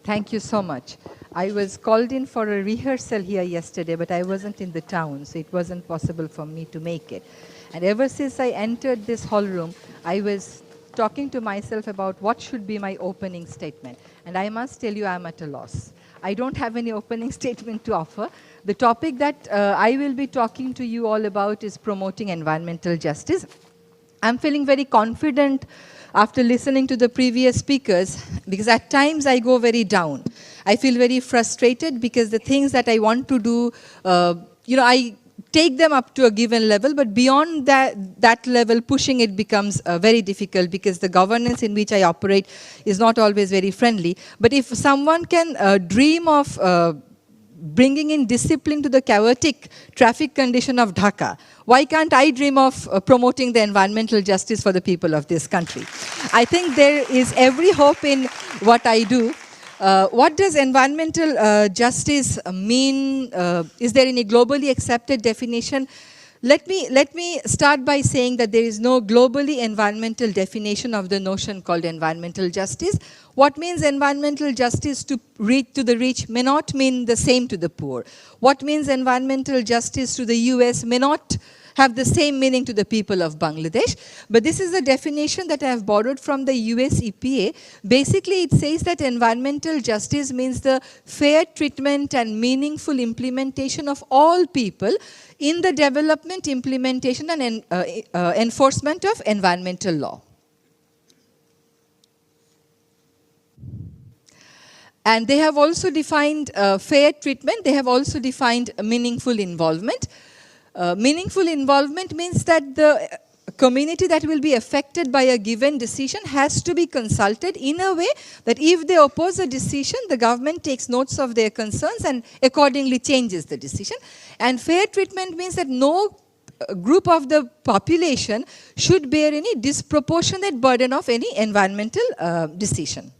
Thank you so much. I was called in for a rehearsal here yesterday, but I wasn't in the town, so it wasn't possible for me to make it. And ever since I entered this hall room, I was talking to myself about what should be my opening statement. And I must tell you, I'm at a loss. I don't have any opening statement to offer. The topic that I will be talking to you all about is promoting environmental justice. I'm feeling very confident after listening to the previous speakers, because at times I go very down. I feel very frustrated because the things that I want to do, I take them up to a given level, but beyond that level, pushing it becomes very difficult because the governance in which I operate is not always very friendly. But if someone can dream of bringing in discipline to the chaotic traffic condition of Dhaka, why can't I dream of promoting the environmental justice for the people of this country? I think there is every hope in what I do. What does environmental justice mean? Is there any globally accepted definition? Let me start by saying that there is no globally environmental definition of the notion called environmental justice. What means environmental justice to the rich may not mean the same to the poor. What means environmental justice to the US may not have the same meaning to the people of Bangladesh. But this is a definition that I have borrowed from the US EPA. Basically, it says that environmental justice means the fair treatment and meaningful implementation of all people in the development, implementation, and enforcement of environmental law. And they have also defined fair treatment. They have also defined meaningful involvement. Meaningful involvement means that the community that will be affected by a given decision has to be consulted in a way that if they oppose a decision, the government takes notes of their concerns and accordingly changes the decision. And fair treatment means that no group of the population should bear any disproportionate burden of any environmental decision.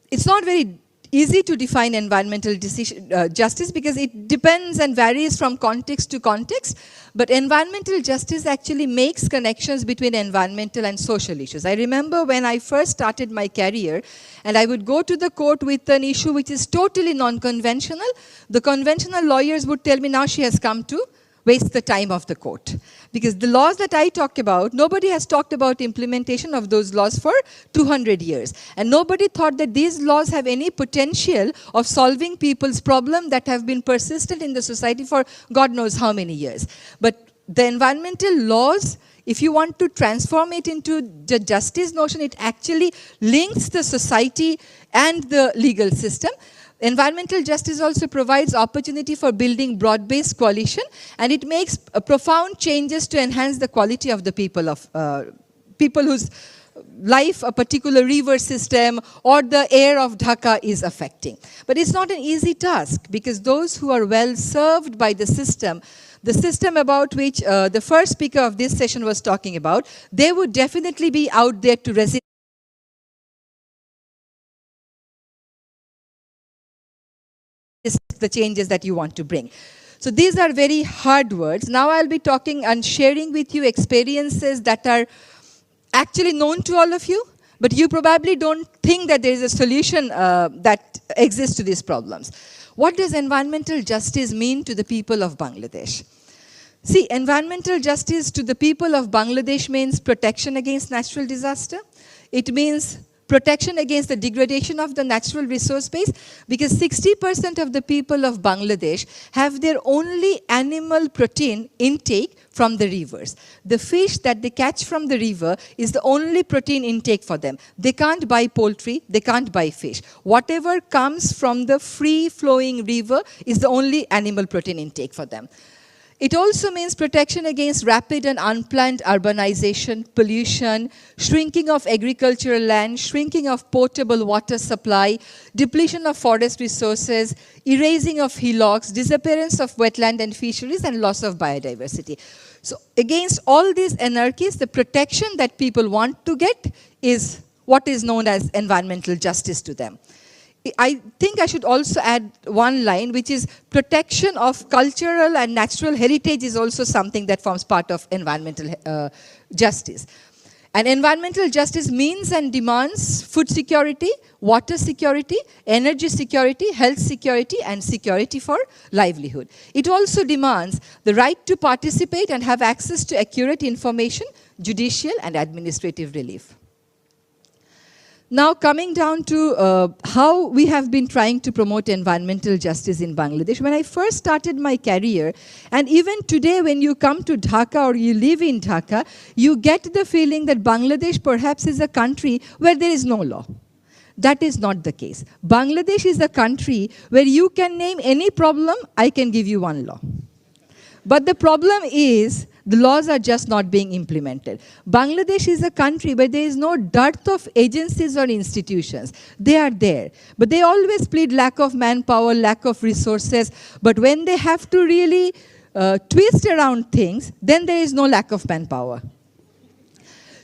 It's not very easy to define environmental justice because it depends and varies from context to context, but environmental justice actually makes connections between environmental and social issues. I remember when I first started my career and I would go to the court with an issue which is totally non-conventional, the conventional lawyers would tell me, now she has come to waste the time of the court. Because the laws that I talk about, nobody has talked about implementation of those laws for 200 years. And nobody thought that these laws have any potential of solving people's problems that have been persistent in the society for God knows how many years. But the environmental laws, if you want to transform it into the justice notion, it actually links the society and the legal system. Environmental justice also provides opportunity for building broad-based coalition, and it makes profound changes to enhance the quality of the people whose life a particular river system or the air of Dhaka is affecting. But it's not an easy task because those who are well served by the system about which the first speaker of this session was talking about, they would definitely be out there to resist the changes that you want to bring. So these are very hard words. Now I'll be talking and sharing with you experiences that are actually known to all of you, but you probably don't think that there is a solution that exists to these problems. What does environmental justice mean to the people of Bangladesh? See, environmental justice to the people of Bangladesh means protection against natural disaster. It means protection against the degradation of the natural resource base, because 60% of the people of Bangladesh have their only animal protein intake from the rivers. The fish that they catch from the river is the only protein intake for them. They can't buy poultry, they can't buy fish. Whatever comes from the free-flowing river is the only animal protein intake for them. It also means protection against rapid and unplanned urbanization, pollution, shrinking of agricultural land, shrinking of potable water supply, depletion of forest resources, erasing of hillocks, disappearance of wetland and fisheries, and loss of biodiversity. So against all these anarchies, the protection that people want to get is what is known as environmental justice to them. I think I should also add one line, which is protection of cultural and natural heritage is also something that forms part of environmental justice. And environmental justice means and demands food security, water security, energy security, health security, and security for livelihood. It also demands the right to participate and have access to accurate information, judicial and administrative relief. Now coming down to how we have been trying to promote environmental justice in Bangladesh. When I first started my career, and even today when you come to Dhaka or you live in Dhaka, you get the feeling that Bangladesh perhaps is a country where there is no law. That is not the case. Bangladesh is a country where you can name any problem, I can give you one law. But the problem is, the laws are just not being implemented. Bangladesh is a country where there is no dearth of agencies or institutions. They are there. But they always plead lack of manpower, lack of resources. But when they have to really twist around things, then there is no lack of manpower.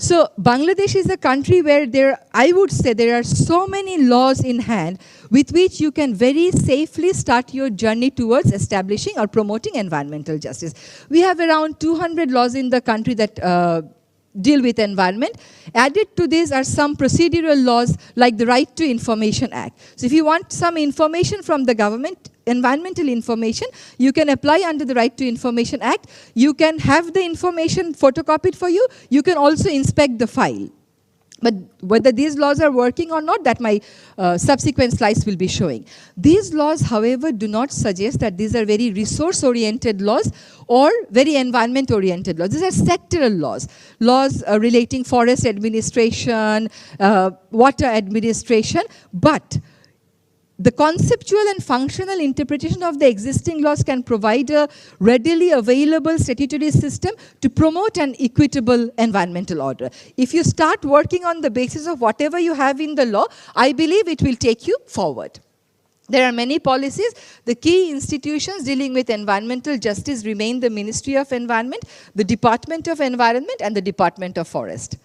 So Bangladesh is a country where I would say there are so many laws in hand with which you can very safely start your journey towards establishing or promoting environmental justice. We have around 200 laws in the country that deal with environment. Added to this are some procedural laws like the Right to Information Act. So if you want some information from the government, environmental information, you can apply under the Right to Information Act. You can have the information photocopied for you. You can also inspect the file. But whether these laws are working or not, that my subsequent slides will be showing. These laws, however, do not suggest that these are very resource-oriented laws or very environment-oriented laws. These are sectoral laws. Laws relating forest administration, water administration, but the conceptual and functional interpretation of the existing laws can provide a readily available statutory system to promote an equitable environmental order. If you start working on the basis of whatever you have in the law, I believe it will take you forward. There are many policies. The key institutions dealing with environmental justice remain the Ministry of Environment, the Department of Environment, and the Department of Forest.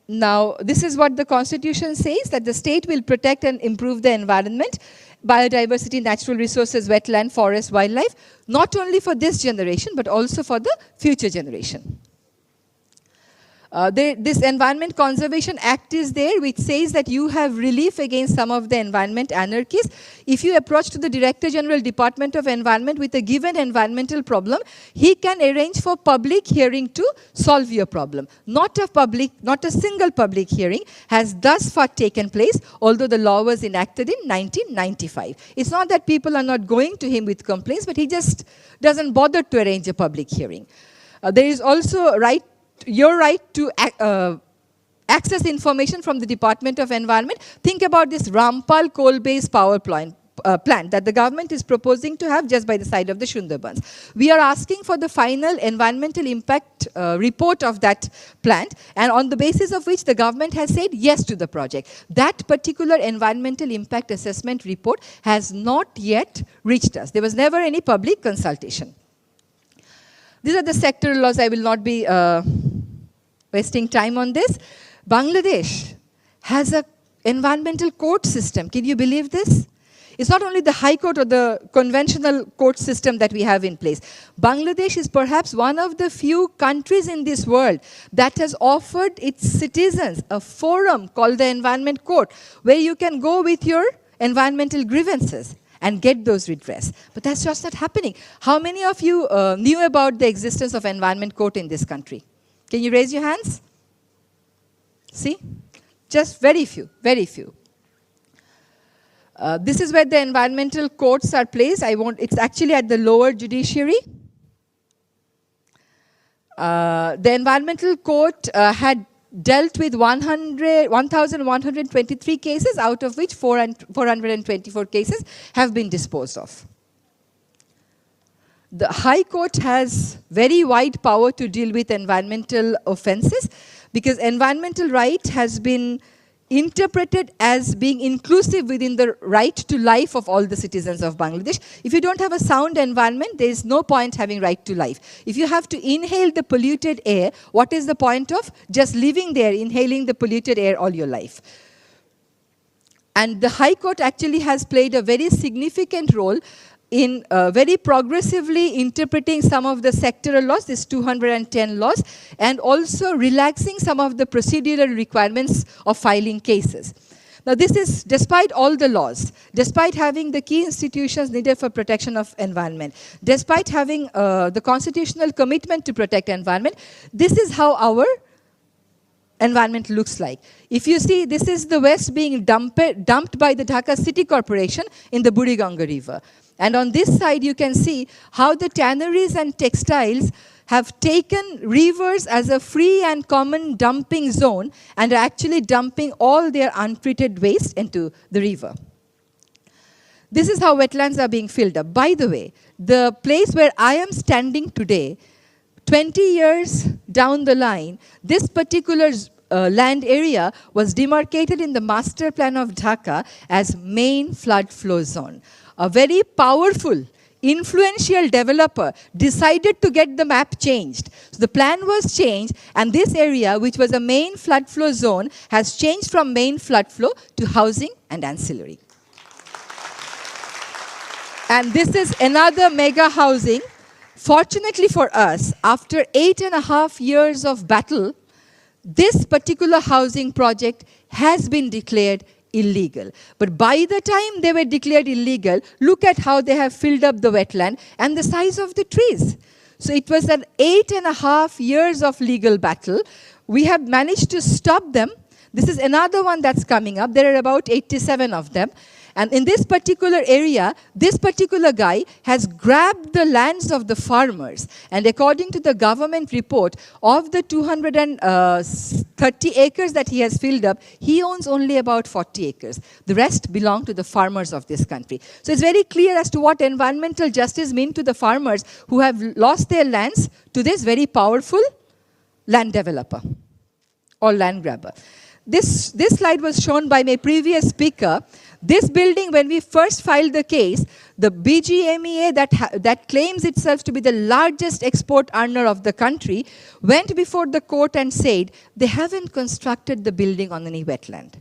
Now, this is what the Constitution says, that the state will protect and improve the environment, biodiversity, natural resources, wetland, forest, wildlife, not only for this generation, but also for the future generation. This Environment Conservation Act is there, which says that you have relief against some of the environment anarchies. If you approach to the Director General Department of Environment with a given environmental problem, he can arrange for public hearing to solve your problem. Not a single public hearing has thus far taken place, although the law was enacted in 1995. It's not that people are not going to him with complaints, but he just doesn't bother to arrange a public hearing. There is also your right to access information from the Department of Environment. Think about this Rampal coal-based power plant that the government is proposing to have just by the side of the Sundarbans. We are asking for the final environmental impact report of that plant, and on the basis of which the government has said yes to the project. That particular environmental impact assessment report has not yet reached us. There was never any public consultation. These are the sectoral laws. I will not be wasting time on this. Bangladesh has an environmental court system. Can you believe this? It's not only the high court or the conventional court system that we have in place. Bangladesh is perhaps one of the few countries in this world that has offered its citizens a forum called the Environment Court, where you can go with your environmental grievances and get those redressed. But that's just not happening. How many of you knew about the existence of Environment Court in this country? Can you raise your hands? See? Just very few, very few. This is where the environmental courts are placed. It's actually at the lower judiciary. The environmental court had dealt with 1,123 cases, out of which 424 cases have been disposed of. The High Court has very wide power to deal with environmental offenses, because environmental right has been interpreted as being inclusive within the right to life of all the citizens of Bangladesh. If you don't have a sound environment, there is no point having right to life. If you have to inhale the polluted air, what is the point of just living there, inhaling the polluted air all your life? And the High Court actually has played a very significant role in very progressively interpreting some of the sectoral laws, this 210 laws, and also relaxing some of the procedural requirements of filing cases. Now this is despite all the laws, despite having the key institutions needed for protection of environment, despite having the constitutional commitment to protect environment, this is how our environment looks like. If you see, this is the waste being dumped by the Dhaka City Corporation in the Buriganga River. And on this side you can see how the tanneries and textiles have taken rivers as a free and common dumping zone and are actually dumping all their untreated waste into the river. This is how wetlands are being filled up. By the way, the place where I am standing today, 20 years down the line, this particular land area was demarcated in the master plan of Dhaka as main flood flow zone. A very powerful, influential developer decided to get the map changed. So the plan was changed, and this area, which was a main flood flow zone, has changed from main flood flow to housing and ancillary. And this is another mega housing. Fortunately for us, after 8.5 years of battle, this particular housing project has been declared illegal. But by the time they were declared illegal, look at how they have filled up the wetland and the size of the trees. So it was an 8.5 years of legal battle. We have managed to stop them. This is another one that's coming up. There are about 87 of them. And in this particular area, this particular guy has grabbed the lands of the farmers. And according to the government report, of the 230 acres that he has filled up, he owns only about 40 acres. The rest belong to the farmers of this country. So it's very clear as to what environmental justice means to the farmers who have lost their lands to this very powerful land developer or land grabber. This slide was shown by my previous speaker. This building, when we first filed the case, the BGMEA that claims itself to be the largest export earner of the country went before the court and said they haven't constructed the building on any wetland.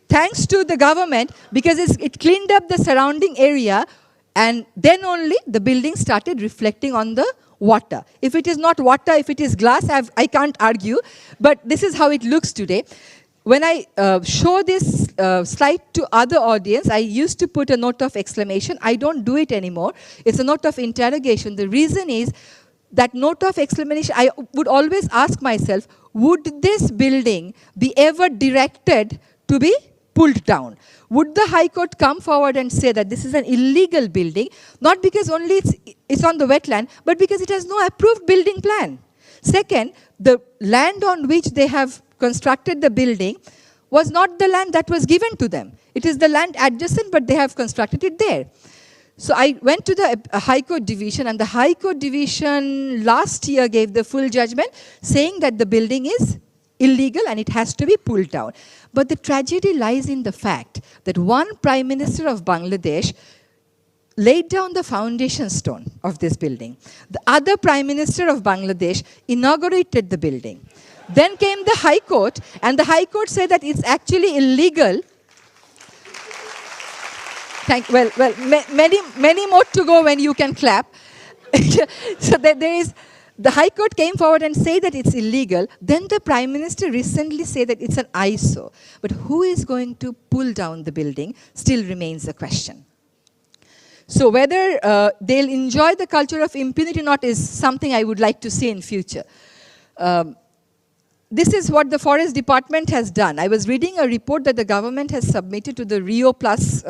Thanks to the government, because it cleaned up the surrounding area, and then only the building started reflecting on the water. If it is not water, if it is glass, I can't argue, but this is how it looks today. When I show this slide to other audience, I used to put a note of exclamation. I don't do it anymore. It's a note of interrogation. The reason is that note of exclamation, I would always ask myself, would this building be ever directed to be pulled down? Would the High Court come forward and say that this is an illegal building, not because only it's on the wetland, but because it has no approved building plan? Second, the land on which they have constructed the building was not the land that was given to them. It is the land adjacent, but they have constructed it there. So I went to the High Court division, and the High Court division last year gave the full judgment saying that the building is illegal and it has to be pulled down. But the tragedy lies in the fact that one Prime Minister of Bangladesh laid down the foundation stone of this building. The other Prime Minister of Bangladesh inaugurated the building. Then came the High Court, and the High Court said that it's actually illegal. Many more to go when you can clap. So the High Court came forward and said that it's illegal. Then the Prime Minister recently said that it's an eyesore. But who is going to pull down the building still remains a question. So whether they'll enjoy the culture of impunity or not is something I would like to see in future. This is what the Forest Department has done. I was reading a report that the government has submitted to the Rio Plus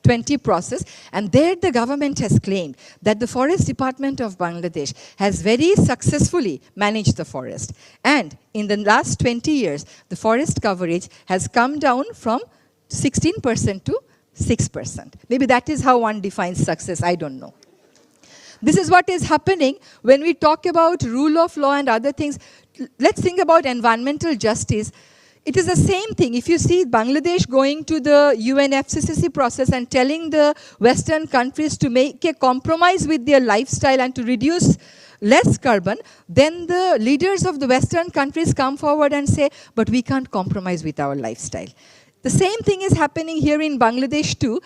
20 process, and there the government has claimed that the Forest Department of Bangladesh has very successfully managed the forest. And in the last 20 years, the forest coverage has come down from 16% to 6%. Maybe that is how one defines success, I don't know. This is what is happening when we talk about rule of law and other things. Let's think about environmental justice. It is the same thing. If you see Bangladesh going to the UNFCCC process and telling the Western countries to make a compromise with their lifestyle and to reduce less carbon, then the leaders of the Western countries come forward and say, but we can't compromise with our lifestyle. The same thing is happening here in Bangladesh too.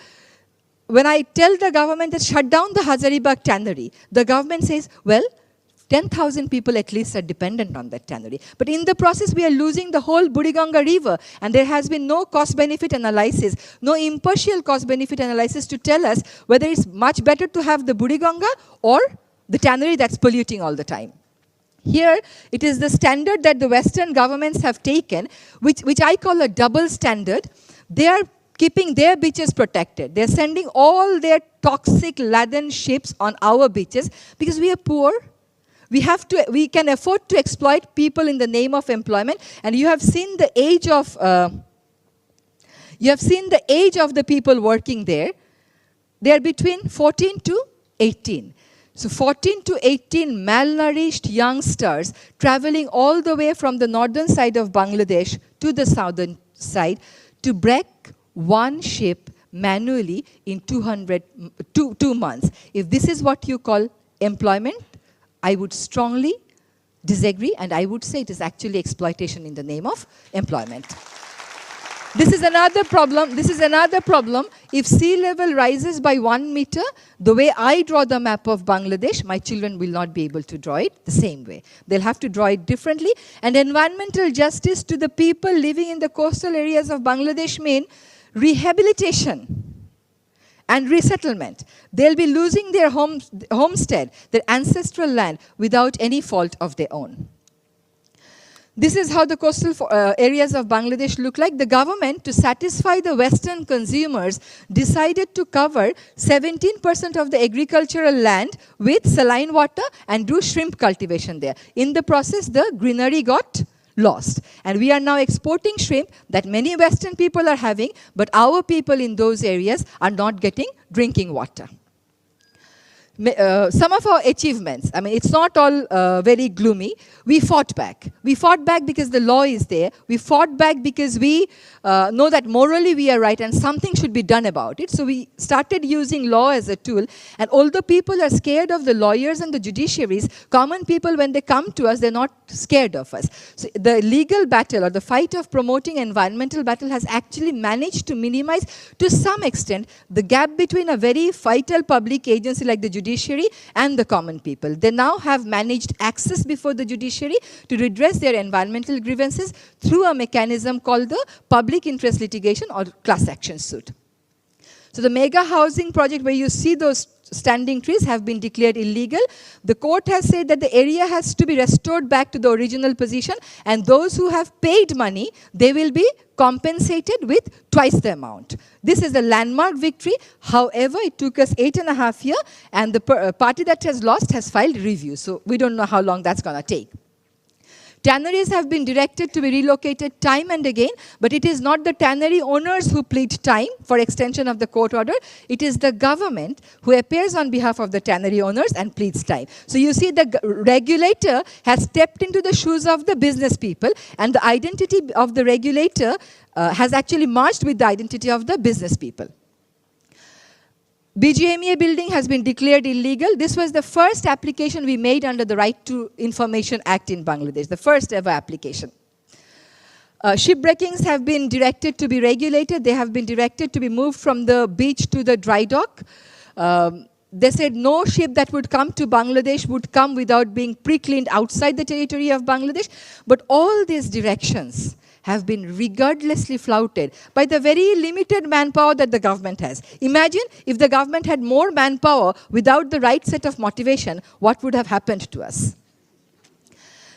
when I tell the government that shut down the Hazaribagh tannery, the government says, well, 10,000 people at least are dependent on that tannery. But in the process, we are losing the whole Buriganga River, and there has been no cost-benefit analysis, no impartial cost-benefit analysis to tell us whether it's much better to have the Buriganga or the tannery that's polluting all the time. Here, it is the standard that the Western governments have taken, which I call a double standard. They are keeping their beaches protected. They're sending all their toxic laden ships on our beaches because we are poor. We can afford to exploit people in the name of employment, and you have seen the age of the people working there. They are between 14 to 18. So 14 to 18 malnourished youngsters traveling all the way from the northern side of Bangladesh to the southern side to break one ship manually in 2 months. If this is what you call employment, I would strongly disagree, and I would say it is actually exploitation in the name of employment. This is another problem. If sea level rises by 1 meter, the way I draw the map of Bangladesh, my children will not be able to draw it the same way. They'll have to draw it differently. And environmental justice to the people living in the coastal areas of Bangladesh mean rehabilitation and resettlement. They'll be losing their homestead, their ancestral land, without any fault of their own. This is how the coastal areas of Bangladesh look like. The government, to satisfy the Western consumers, decided to cover 17% of the agricultural land with saline water and do shrimp cultivation there. In the process, the greenery got lost. And we are now exporting shrimp that many Western people are having, but our people in those areas are not getting drinking water. Some of our achievements, I mean, it's not all very gloomy. We fought back. We fought back because the law is there. We fought back because we know that morally we are right and something should be done about it. So we started using law as a tool. And although people are scared of the lawyers and the judiciaries, common people, when they come to us, they're not scared of us. So the legal battle or the fight of promoting environmental battle has actually managed to minimize, to some extent, the gap between a very vital public agency like the judiciary and the common people. They now have managed access before the judiciary to redress their environmental grievances through a mechanism called the public interest litigation or class action suit. So the mega housing project where you see those standing trees have been declared illegal. The court has said that the area has to be restored back to the original position, and those who have paid money, they will be compensated with twice the amount. This is a landmark victory. However, it took us 8.5 years, and the party that has lost has filed review. So we don't know how long that's going to take. Tanneries have been directed to be relocated time and again, but it is not the tannery owners who plead time for extension of the court order. It is the government who appears on behalf of the tannery owners and pleads time. So you see, the regulator has stepped into the shoes of the business people, and the identity of the regulator has actually merged with the identity of the business people. BGMEA building has been declared illegal. This was the first application we made under the Right to Information Act in Bangladesh, the first ever application. Shipbreakings have been directed to be regulated. They have been directed to be moved from the beach to the dry dock. They said no ship that would come to Bangladesh would come without being pre-cleaned outside the territory of Bangladesh. But all these directions have been regardlessly flouted by the very limited manpower that the government has. Imagine if the government had more manpower without the right set of motivation, what would have happened to us?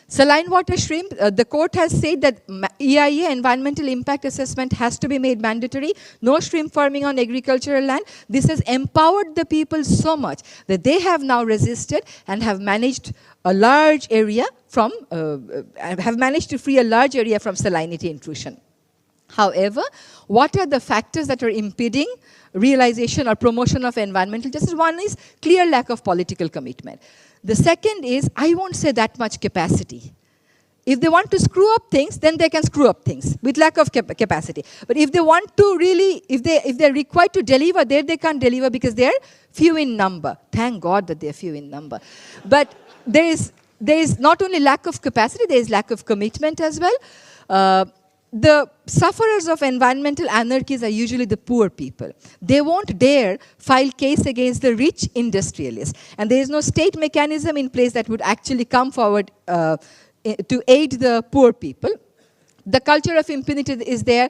Saline water shrimp, the court has said that EIA, environmental impact assessment, has to be made mandatory. No shrimp farming on agricultural land. This has empowered the people so much that they have now resisted and have managed a large area from, have managed to free a large area from salinity intrusion. However, what are the factors that are impeding realization or promotion of environmental justice? One is clear lack of political commitment. The second is, I won't say that much capacity. If they want to screw up things, then they can screw up things with lack of capacity. But if they want to really, if they're required to deliver, there they can't deliver because they're few in number. Thank God that they're few in number. But there is not only lack of capacity, there is lack of commitment as well. the sufferers of environmental anarchies are usually the poor people. They won't dare file case against the rich industrialists. And there is no state mechanism in place that would actually come forward to aid the poor people. The culture of impunity is there.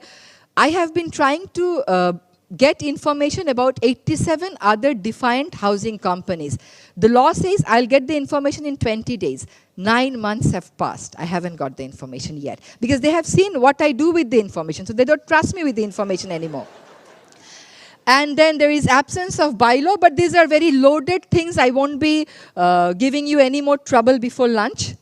I have been trying to get information about 87 other defiant housing companies. The law says I'll get the information in 20 days. 9 months have passed. I haven't got the information yet because they have seen what I do with the information, so they don't trust me with the information anymore. And then there is absence of bylaw, but these are very loaded things. I won't be giving you any more trouble before lunch.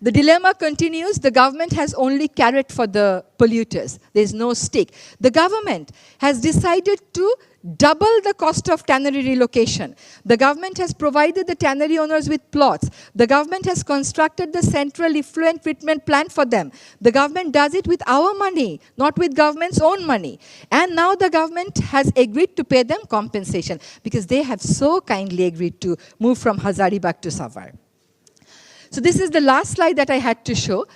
The dilemma continues. The government has only carrot for the polluters. There is no stick. The government has decided to double the cost of tannery relocation. The government has provided the tannery owners with plots. The government has constructed the central effluent treatment plant for them. The government does it with our money, not with government's own money. And now the government has agreed to pay them compensation because they have so kindly agreed to move from Hazaribagh to Savar. So this is the last slide that I had to show.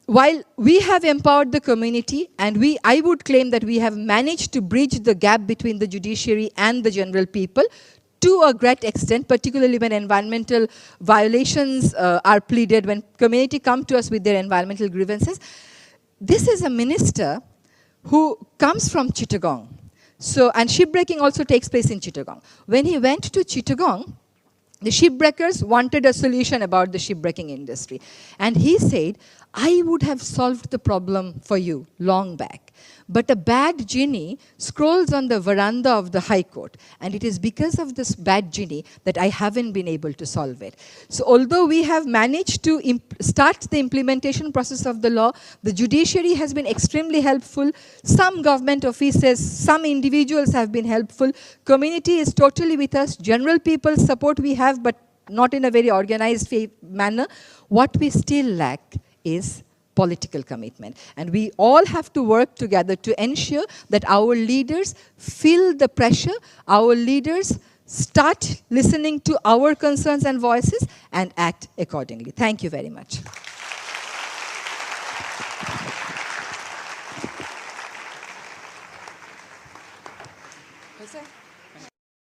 While we have empowered the community, and I would claim that we have managed to bridge the gap between the judiciary and the general people to a great extent, particularly when environmental violations are pleaded, when community come to us with their environmental grievances. This is a minister who comes from Chittagong. So, and shipbreaking also takes place in Chittagong. When he went to Chittagong, the shipbreakers wanted a solution about the shipbreaking industry. And he said, I would have solved the problem for you long back. But a bad genie scrolls on the veranda of the High Court. And it is because of this bad genie that I haven't been able to solve it. So although we have managed to start the implementation process of the law, the judiciary has been extremely helpful. Some government offices, some individuals have been helpful. Community is totally with us. General people's support we have, but not in a very organized manner. What we still lack is political commitment. And we all have to work together to ensure that our leaders feel the pressure, our leaders start listening to our concerns and voices and act accordingly. Thank you very much.